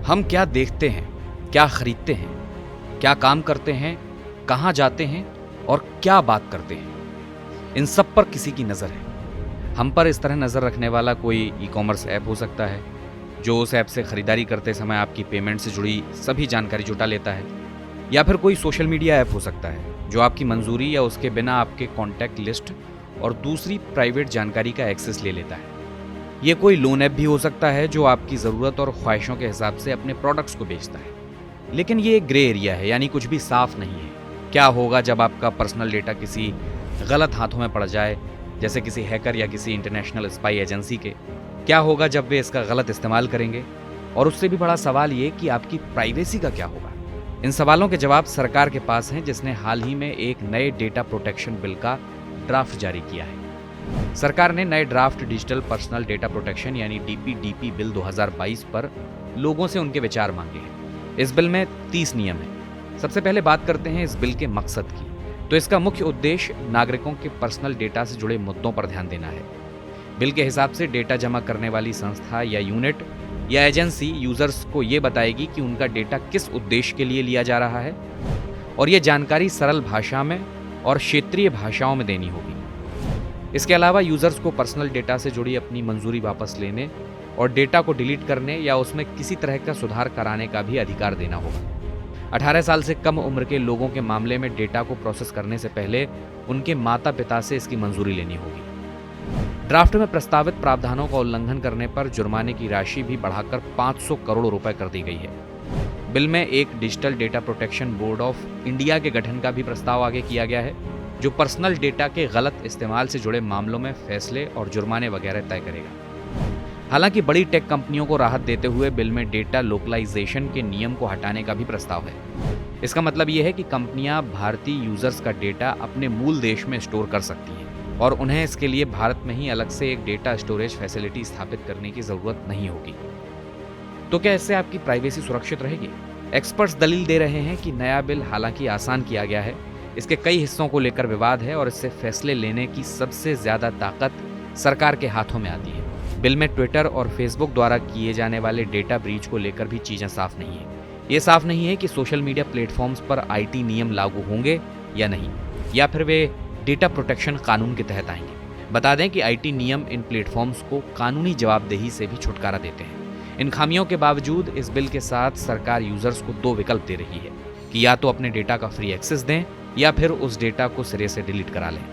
हम क्या देखते हैं, क्या खरीदते हैं, क्या काम करते हैं, कहाँ जाते हैं और क्या बात करते हैं, इन सब पर किसी की नज़र है। हम पर इस तरह नज़र रखने वाला कोई ई कॉमर्स ऐप हो सकता है जो उस ऐप से ख़रीदारी करते समय आपकी पेमेंट से जुड़ी सभी जानकारी जुटा लेता है, या फिर कोई सोशल मीडिया ऐप हो सकता है जो आपकी मंजूरी या उसके बिना आपके कॉन्टैक्ट लिस्ट और दूसरी प्राइवेट जानकारी का एक्सेस ले लेता है। ये कोई लोन ऐप भी हो सकता है जो आपकी ज़रूरत और ख्वाहिशों के हिसाब से अपने प्रोडक्ट्स को बेचता है। लेकिन ये एक ग्रे एरिया है, यानी कुछ भी साफ नहीं है। क्या होगा जब आपका पर्सनल डेटा किसी गलत हाथों में पड़ जाए, जैसे किसी हैकर या किसी इंटरनेशनल स्पाई एजेंसी के? क्या होगा जब वे इसका गलत इस्तेमाल करेंगे? और उससे भी बड़ा सवाल ये कि आपकी प्राइवेसी का क्या होगा? इन सवालों के जवाब सरकार के पास हैं, जिसने हाल ही में एक नए डेटा प्रोटेक्शन बिल का ड्राफ्ट जारी किया है। सरकार ने नए draft digital personal data protection यानी DPDP बिल 2022 पर लोगों से उनके विचार मांगे हैं। इस बिल में 30 नियम हैं। सबसे पहले बात करते हैं इस बिल के मकसद की। तो इसका मुख्य उद्देश्य नागरिकों के पर्सनल डेटा से जुड़े मुद्दों पर ध्यान देना है। बिल के हिसाब से डेटा जमा करने वाली संस्था या यूनिट या एजेंसी यूजर्स को ये बताएगी कि उनका डेटा किस उद्देश्य के लिए लिया जा रहा है, और ये जानकारी सरल भाषा में और क्षेत्रीय भाषाओं में देनी होगी। इसके अलावा यूजर्स को पर्सनल डेटा से जुड़ी अपनी मंजूरी वापस लेने और डेटा को डिलीट करने या उसमें किसी तरह का सुधार कराने का भी अधिकार देना होगा। 18 साल से कम उम्र के लोगों के मामले में डेटा को प्रोसेस करने से पहले उनके माता पिता से इसकी मंजूरी लेनी होगी। ड्राफ्ट में प्रस्तावित प्रावधानों का उल्लंघन करने पर जुर्माने की राशि भी बढ़ाकर 500 करोड़ रुपए कर दी गई है। बिल में एक digital data protection board of India के गठन का भी प्रस्ताव आगे किया गया है, जो पर्सनल डेटा के गलत इस्तेमाल से जुड़े मामलों में फैसले और जुर्माने वगैरह तय करेगा। हालांकि बड़ी टेक कंपनियों को राहत देते हुए बिल में डेटा लोकलाइजेशन के नियम को हटाने का भी प्रस्ताव है। इसका मतलब यह है कि कंपनियां भारतीय यूजर्स का डेटा अपने मूल देश में स्टोर कर सकती हैं और उन्हें इसके लिए भारत में ही अलग से एक डेटा स्टोरेज फैसिलिटी स्थापित करने की जरूरत नहीं होगी। तो क्या इससे आपकी प्राइवेसी सुरक्षित रहेगी? एक्सपर्ट्स दलील दे रहे हैं कि नया बिल हालांकि आसान किया गया है, इसके कई हिस्सों को लेकर विवाद है और इससे फैसले लेने की सबसे ज्यादा ताकत सरकार के हाथों में आती है। बिल में ट्विटर और फेसबुक द्वारा किए जाने वाले डेटा ब्रीच को लेकर भी चीजें साफ नहीं है। ये साफ नहीं है कि सोशल मीडिया प्लेटफॉर्म्स पर IT नियम लागू होंगे या नहीं, या फिर वे डेटा प्रोटेक्शन कानून के तहत आएंगे। बता दें कि IT नियम इन प्लेटफॉर्म्स को कानूनी जवाबदेही से भी छुटकारा देते हैं। इन खामियों के बावजूद इस बिल के साथ सरकार यूजर्स को 2 विकल्प दे रही है कि या तो अपने डेटा का फ्री एक्सेस दें या फिर उस डेटा को सिरे से डिलीट करा लें।